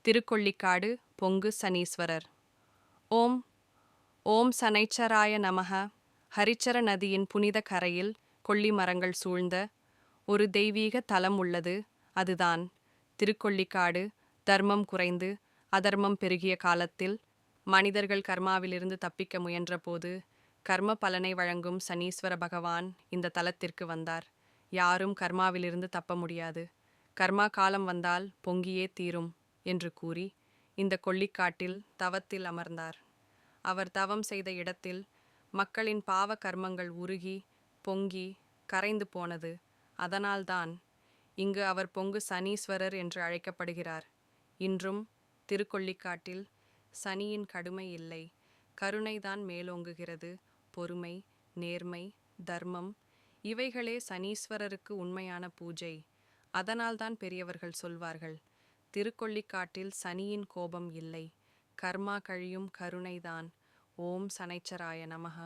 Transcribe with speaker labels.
Speaker 1: திருக்கொள்ளிக்காடு பொங்கு சனீஸ்வரர். ஓம் ஓம் சனைச்சராய நமக. ஹரிச்சர நதியின் புனித கரையில் கொள்ளி மரங்கள் சூழ்ந்த ஒரு தெய்வீக தலம் உள்ளது. அதுதான் திருக்கொள்ளிக்காடு. தர்மம் குறைந்து அதர்மம் பெருகிய காலத்தில் மனிதர்கள் கர்மாவிலிருந்து தப்பிக்க முயன்றபோது கர்ம பலனை வழங்கும் சனீஸ்வர பகவான் இந்த தலத்திற்கு வந்தார். யாரும் கர்மாவிலிருந்து தப்ப முடியாது, கர்மா காலம் வந்தால் பொங்கியே தீரும் என்று கூறி இந்த கொள்ளிக்காட்டில் தவத்தில் அமர்ந்தார். அவர் தவம் செய்த இடத்தில் மக்களின் பாவ கர்மங்கள் உருகி பொங்கி கரைந்து போனது. அதனால்தான் இங்கு அவர் பொங்கு சனீஸ்வரர் என்று அழைக்கப்படுகிறார். இன்றும் திருக்கொள்ளிக்காட்டில் சனியின் கடுமை இல்லை, கருணைதான் மேலோங்குகிறது. பொறுமை, நேர்மை, தர்மம் இவைகளே சனீஸ்வரருக்கு உண்மையான பூஜை. அதனால்தான் பெரியவர்கள் சொல்வார்கள், திருக்கொள்ளிக்காட்டில் சனியின் கோபம் இல்லை, கர்மா கழியும் கருணைதான். ஓம் சனைச்சராய நமக.